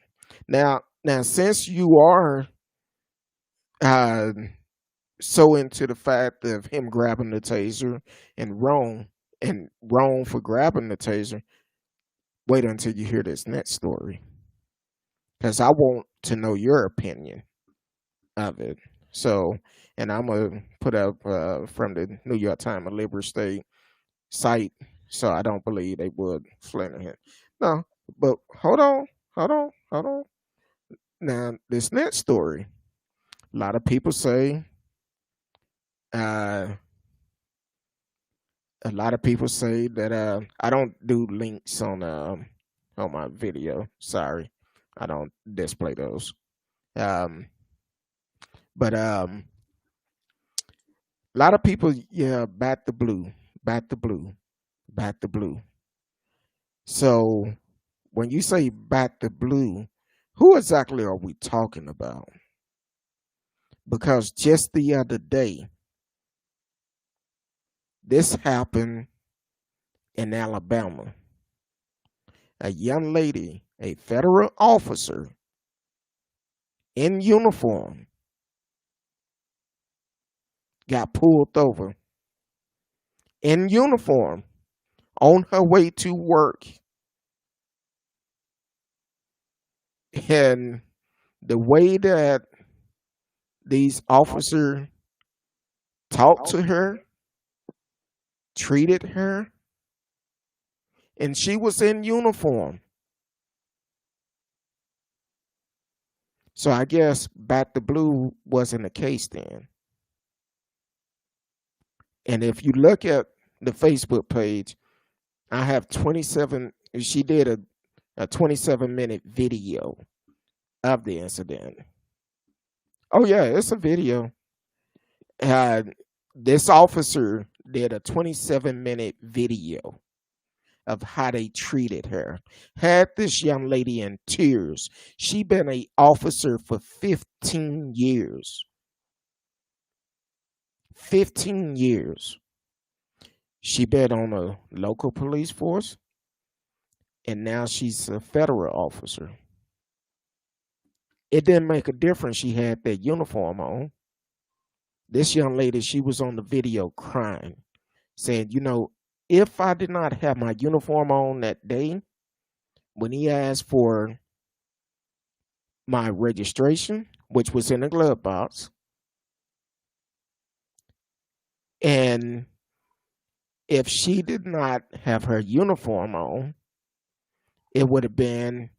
Now, since you are uh, so into the fact of him grabbing the taser and wrong for grabbing the taser, wait until you hear this next story because I want to know your opinion of it. So, and I'm gonna put up from the New York Times, a liberal state site, so I don't believe they would slander him. No, but hold on. Now, this next story, a lot of people say uh, A lot of people say that I don't do links on my video. Sorry, I don't display those. Um, but a lot of people, yeah, bat the blue, bat the blue, bat the blue. So when you say bat the blue, who exactly are we talking about? Because just the other day, this happened in Alabama. A young lady, a federal officer in uniform, got pulled over in uniform on her way to work. And the way that these officers talked to her, treated her, and she was in uniform. So I guess Bat the Blue wasn't the case then. And if you look at the Facebook page, I have 27. She did a 27-minute video of the incident. Oh, yeah, it's a video. Uh, this officer did a 27-minute video of how they treated her. Had this young lady in tears. She been a officer for 15 years. 15 years. She been on a local police force, and now she's a federal officer. It didn't make a difference she had that uniform on. This young lady, she was on the video crying, saying, if I did not have my uniform on that day, when he asked for my registration, which was in a glove box, and if she did not have her uniform on, it would have been,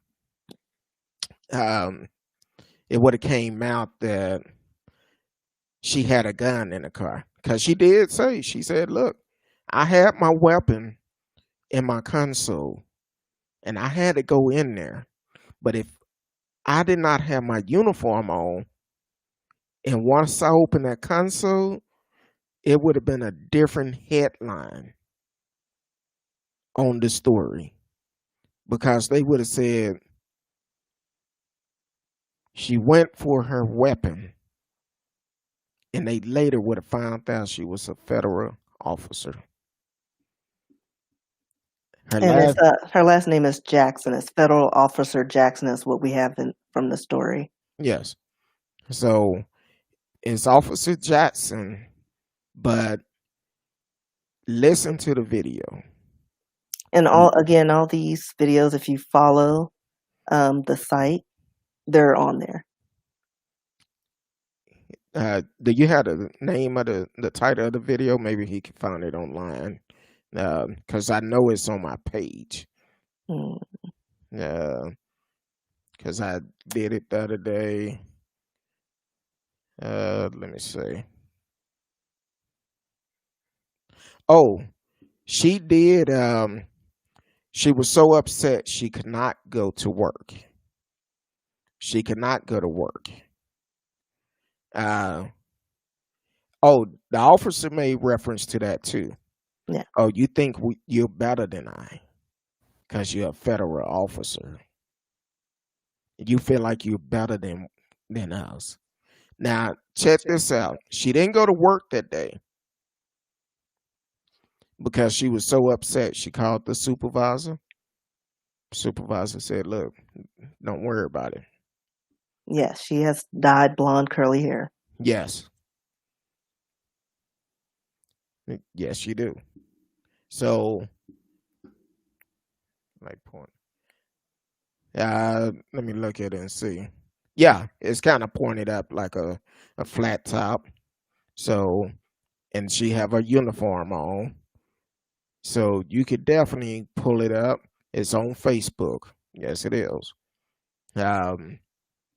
um, it would have came out that she had a gun in the car. Because she did say, she said, look, I had my weapon in my console and I had to go in there. But if I did not have my uniform on, and once I opened that console, it would have been a different headline on the story. Because they would have said she went for her weapon, and they later would have found out she was a federal officer. Her And it's last, her last name is Jackson. It's Federal Officer Jackson is what we have from the story. yes. So it's Officer Jackson, but listen to the video. And all these videos, if you follow the site, they're on there. Do you have the name of the title of the video? Maybe he can find it online. Because I know it's on my page. Mm. Because I did it the other day. Let me see. Oh, she did. She was so upset she could not go to work. She could not go to work. Oh, the officer made reference to that too. Yeah. Oh, you think you're better than I because you're a federal officer. You feel like you're better than us. Now, check this out. She didn't go to work that day because she was so upset. She called the supervisor. Supervisor said, look, don't worry about it. Yes, she has dyed blonde curly hair. Yes. Yes, you do. So, like point. Let me look at it and see. Yeah, it's kind of pointed up like a flat top. So, and she have a uniform on. So you could definitely pull it up. It's on Facebook. Yes, it is.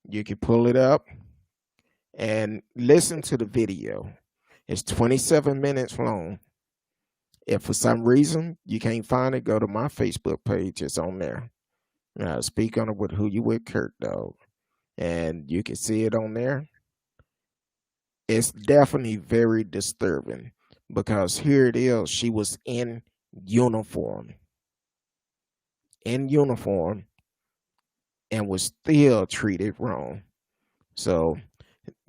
You can pull it up and listen to the video. It's 27 minutes long. If for some reason you can't find it, go to my Facebook page. It's on there. Speak on it with who you with, Kurt, though, and you can see it on there. It's definitely very disturbing because here it is. She was uniform, in uniform, and was still treated wrong. So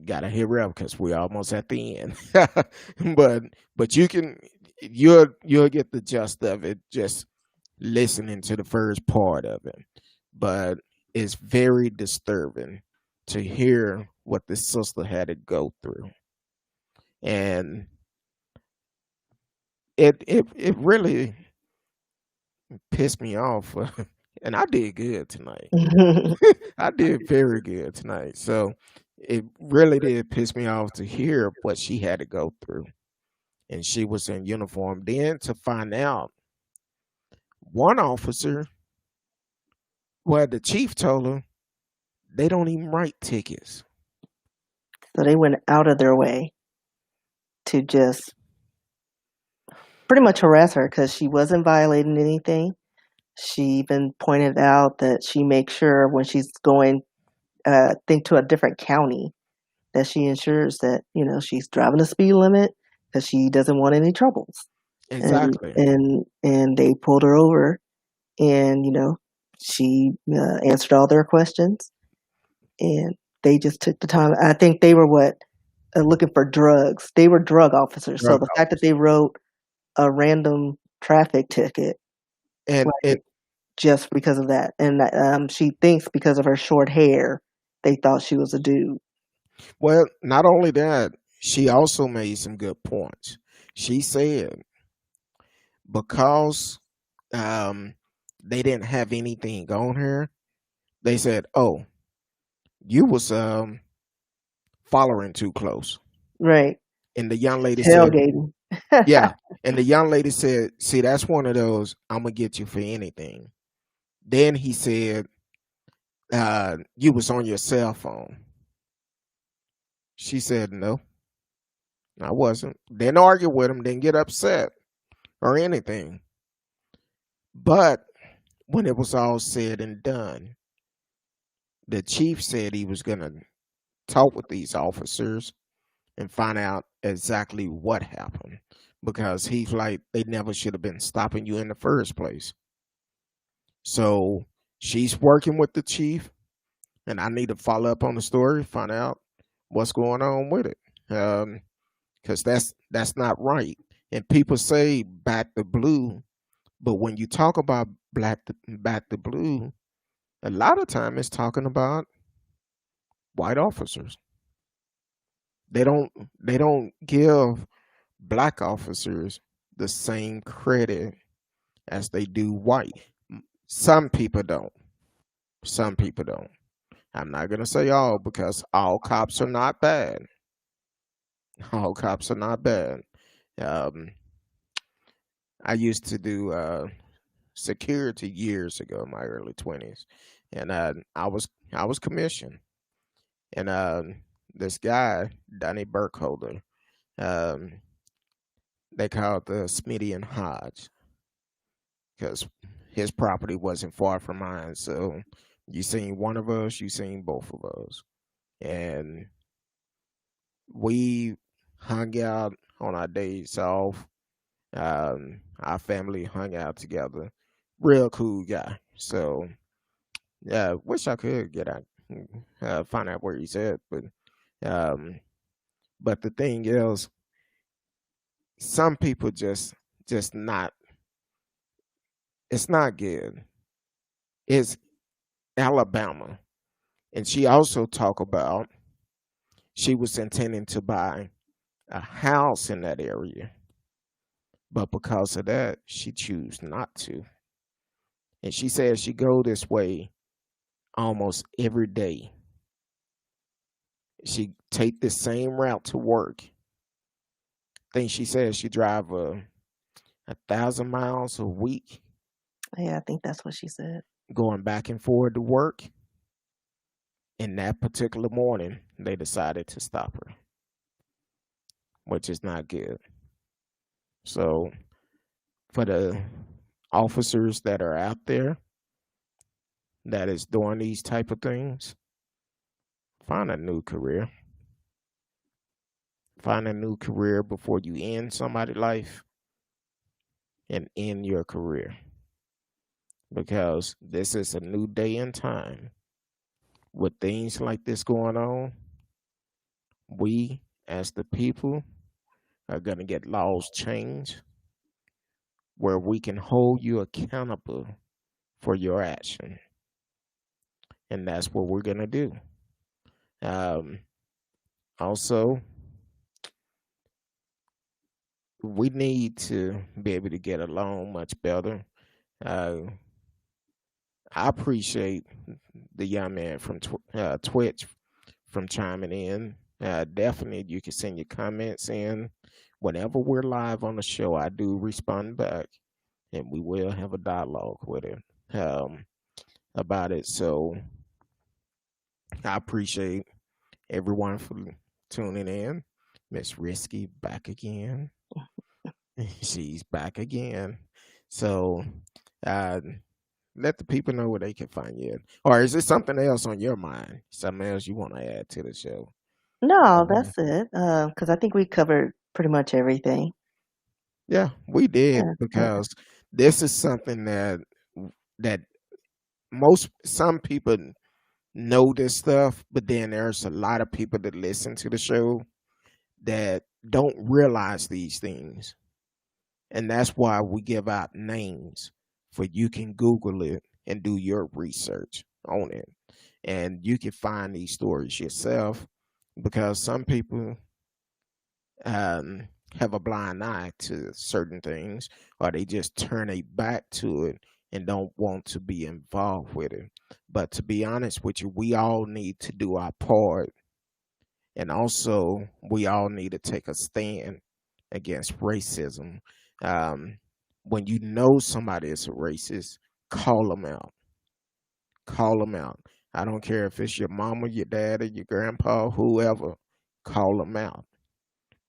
gotta hurry up because we're almost at the end. but but you'll get the gist of it just listening to the first part of it. But it's very disturbing to hear what this sister had to go through. And it really pissed me off. And I did good tonight. I did very good tonight. So it really did piss me off to hear what she had to go through. And she was in uniform. Then to find out one officer, well, the chief told her they don't even write tickets. So they went out of their way to just pretty much harass her because she wasn't violating anything. She even pointed out that she makes sure when she's going, think to a different county, that she ensures that she's driving the speed limit because she doesn't want any troubles. And Exactly. and they pulled her over, and she answered all their questions, and they just took the time. I think they were looking for drugs. They were drug officers, so Drug the fact that officer. they wrote a random traffic ticket, And like, just because of that. And she thinks because of her short hair, they thought she was a dude. well, not only that, she also made some good points. She said because um they didn't have anything on her, they said, "Oh, you was following too close." Right. And the young lady said, Tailgating. "Yeah." And the young lady said, "See, that's one of those. I'm gonna get you for anything." Then he said, "You was on your cell phone." She said, "No, I wasn't." Didn't argue with him. Didn't get upset or anything. But when it was all said and done, the chief said he was gonna talk with these officers and find out exactly what happened because he's like they never should have been stopping you in the first place. So she's working with the chief, and I need to follow up on the story, find out what's going on with it, because that's not right. And people say back the blue, but when you talk about back the blue, a lot of time it's talking about white officers. They don't give black officers the same credit as they do white. Some people don't. Some people don't. I'm not gonna say all because all cops are not bad. All cops are not bad. Um, I used to do security years ago, in my early 20s, and I was commissioned, and this guy, Donnie Burkholder, um, they called the Smitty and Hodge because his property wasn't far from mine. So you seen one of us, you seen both of us, and we hung out on our days off. Our family hung out together. Real cool guy. So yeah, wish I could get out, find out where he's at. Um, but the thing is, some people just not. It's not good. It's Alabama, and she also talked about she was intending to buy a house in that area, but because of that, she chose not to. And she says she go this way almost every day. She take the same route to work. I think she says she drive 1,000 miles a week Yeah, I think that's what she said. going back and forth to work. And that particular morning, they decided to stop her, which is not good. So for the officers that are out there that is doing these type of things, find a new career. Find a new career before you end somebody's life and end your career. Because this is a new day and time. With things like this going on, we as the people are going to get laws changed where we can hold you accountable for your action. And that's what we're going to do. Um, Also, we need to be able to get along much better. Uh, I appreciate the young man from Twitch from chiming in. Definitely, you can send your comments in. Whenever we're live on the show, I do respond back, and we will have a dialogue with him about it. So I appreciate everyone for tuning in. Miss Risky back again. She's back again. So uh, let the people know where they can find you. Or is there something else on your mind? Something else you want to add to the show? No, Mhm. that's it. Because I think we covered pretty much everything. Yeah, we did Yeah, yeah. because this is something that most some people know this stuff, but then there's a lot of people that listen to the show that don't realize these things. And that's why we give out names for you can Google it and do your research on it. And you can find these stories yourself because some people um, have a blind eye to certain things or they just turn a back to it and don't want to be involved with it. But to be honest with you, we all need to do our part. And also, we all need to take a stand against racism. Um, when you know somebody is a racist, call them out. Call them out. I don't care if it's your mama, your daddy, your grandpa, whoever. Call them out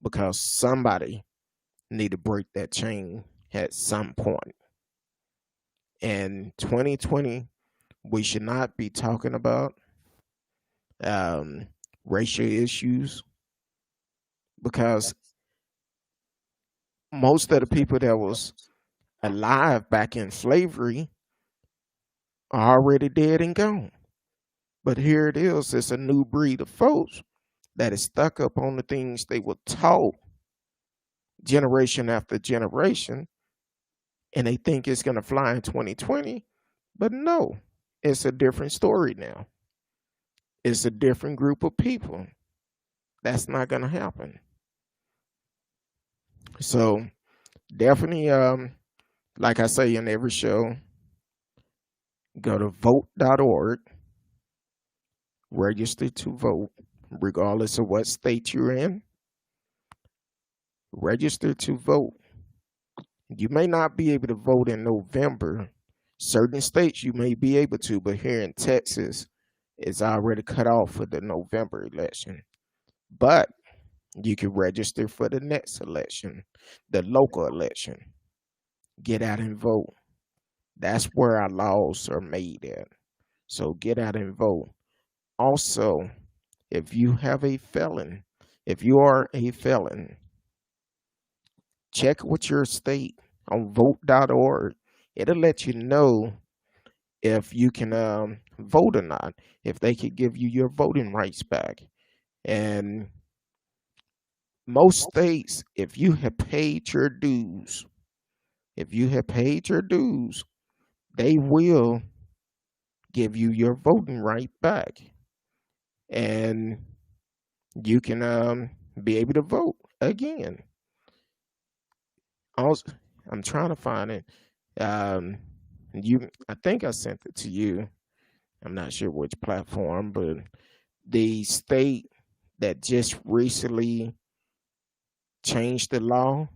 because somebody need to break that chain at some point. In 2020, we should not be talking about um, racial issues because most of the people that was alive back in slavery are already dead and gone. But here it is, it's a new breed of folks that is stuck up on the things they were taught generation after generation, and they think it's going to fly in 2020. But no, it's a different story now. It's a different group of people. That's not going to happen. So definitely, like I say in every show, go to vote.org, register to vote, regardless of what state you're in. Register to vote. You may not be able to vote in November. Certain states you may be able to, but here in Texas, it's already cut off for the November election. But you can register for the next election, the local election. Get out and vote. That's where our laws are made at. So get out and vote. Also, if you have a felon, if you are a felon, check with your state on vote.org. It'll let you know if you can vote or not, if they could give you your voting rights back. And most states, if you have paid your dues, they will give you your voting right back. And you can be able to vote again. Also, I'm trying to find it. Um, I think I sent it to you. I'm not sure which platform, but the state that just recently changed the law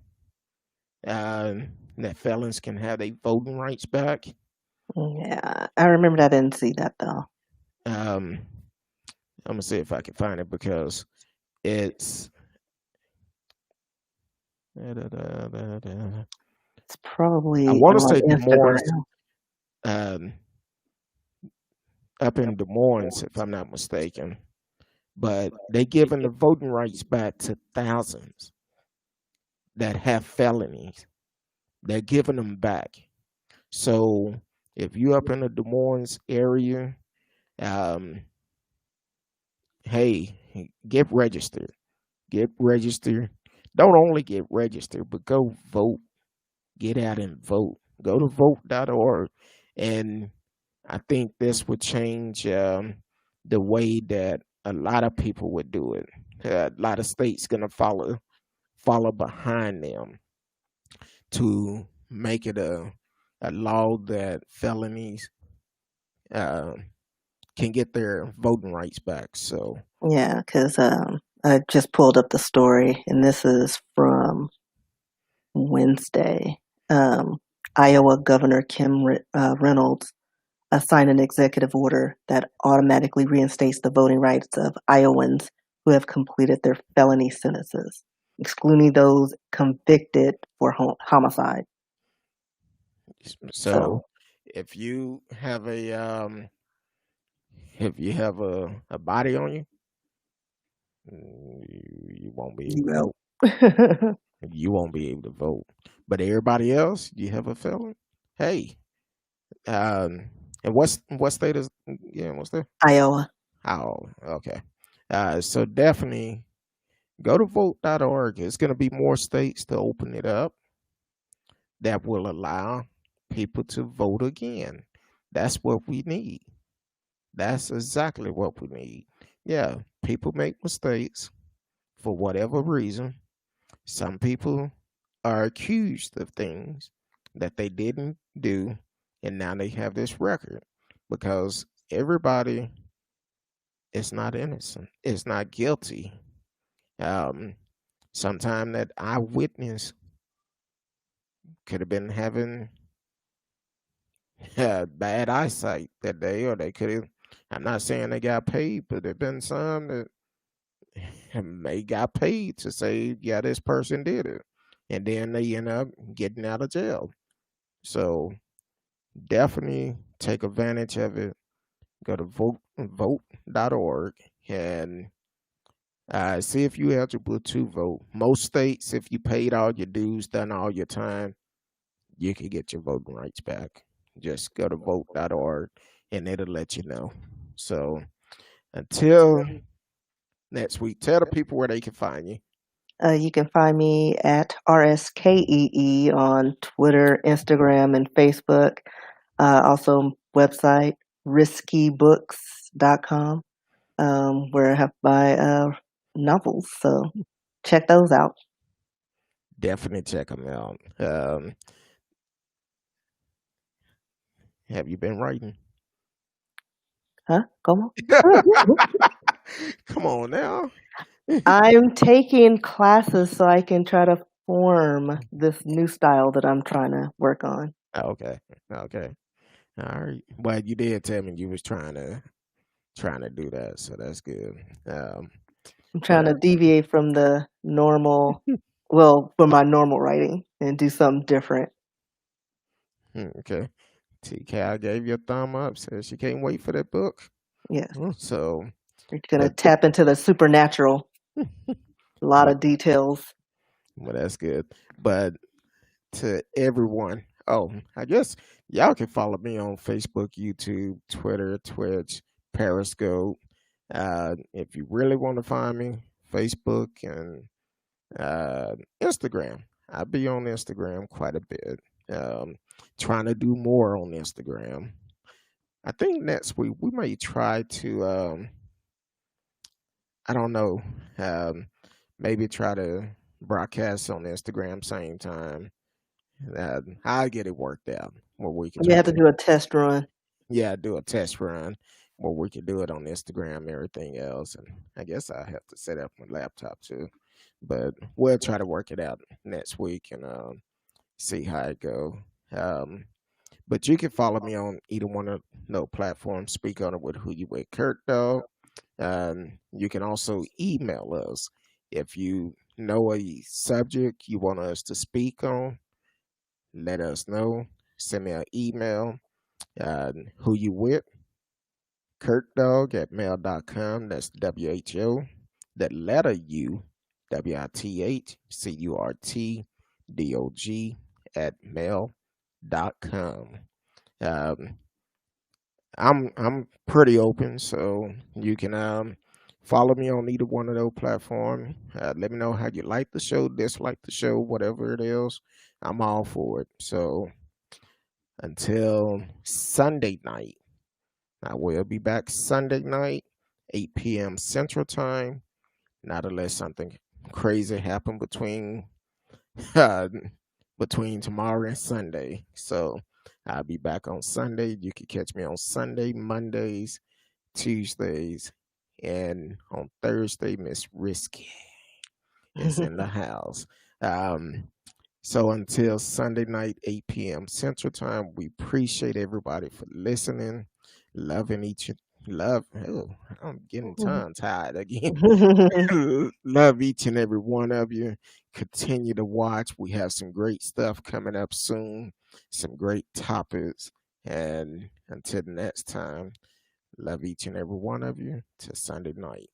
uh, that felons can have their voting rights back. Yeah, I remember I didn't see that though. Um, I'm gonna see if I can find it because it's It's I probably want to on say Des Moines, Instagram. um, up in Des Moines, if I'm not mistaken. But they giving the voting rights back to thousands that have felonies. They're giving them back. So if you up in the Des Moines area, um, hey, get registered. Get registered. Don't only get registered, but go vote. Get out and vote. Go to vote.org. And I think this would change the way that a lot of people would do it. A lot of states gonna follow behind them to make it a law that felonies uh, can get their voting rights back. So Yeah, because I just pulled up the story, and this is from Wednesday. Um, Iowa Governor Reynolds signed an executive order that automatically reinstates the voting rights of Iowans who have completed their felony sentences, excluding those convicted for homicide. so So if you have a body on you, you won't be able you to know, vote. You won't be able to vote. But everybody else, you have a felon. Hey, and what state is yeah? What's that? Iowa. Oh, okay. So definitely go to vote.org. It's going to be more states to open it up that will allow people to vote again. That's what we need. That's exactly what we need. Yeah, people make mistakes for whatever reason. Some people are accused of things that they didn't do, and now they have this record because everybody is not innocent, is not guilty. Um, Sometime that eyewitness could have been having bad eyesight that day, or they could have. I'm not saying they got paid, but there've been some that they got paid to say, yeah, this person did it, and then they end up getting out of jail. So definitely take advantage of it. Go to vote.org and see if you're eligible to vote. Most states, if you paid all your dues, done all your time, you can get your voting rights back. Just go to vote.org and it'll let you know. So until next week, tell the people where they can find you. You can find me at RSKEE on Twitter, Instagram, and Facebook. Also, website riskybooks.com, where I have my novels. So check those out. Definitely check them out. Have you been writing? Huh? Come Come on now. I'm taking classes so I can try to form this new style that I'm trying to work on. Okay. Okay. All right. Well, you did tell me you was trying to do that, so that's good. Um, I'm but trying to deviate from the normal, well, from my normal writing and do something different. okay. TK gave you a thumb up. Says she can't wait for that book. Yes. So, You're going to but tap into the supernatural, a lot but of details. well, that's good. But to everyone, oh, I guess y'all can follow me on Facebook, YouTube, Twitter, Twitch, Periscope. If you really want to find me, Facebook and Instagram. I be on Instagram quite a bit. Um, Trying to do more on Instagram. I think next week we may try to. I don't know. Um, Maybe try to broadcast on Instagram same time. I'll get it worked out where we can We try have to to. do a test run. Yeah, do a test run where we can do it on Instagram and everything else. And I guess I have to set up my laptop too. But we'll try to work it out next week and see how it go. Um, but you can follow me on either one of no platforms. Speak on it with who you with, Kurt. Though you can also email us if you know a subject you want us to speak on. let us know. Send me an email. Who you with? Kurtdog at mail.com. That's WHO. That letter U, WITHCURTDOG at mail.com. Um, I'm pretty open, so you can follow me on either one of those platforms. Let me know how you like the show, dislike the show, whatever it is. I'm all for it. So until Sunday night, I will be back Sunday night, 8 p.m. Central Time. Not unless something crazy happened uh, between tomorrow and Sunday. So I'll be back on Sunday. You can catch me on Sunday, Mondays, Tuesdays, and on Thursday, Miss Risky is in the house. Um, so until Sunday night, 8 p.m. Central Time, we appreciate everybody for listening, loving each love. Oh, I'm getting tongue tied again. Love each and every one of you. Continue to watch. We have some great stuff coming up soon, some great topics. And until the next time, love each and every one of you. Till Sunday night.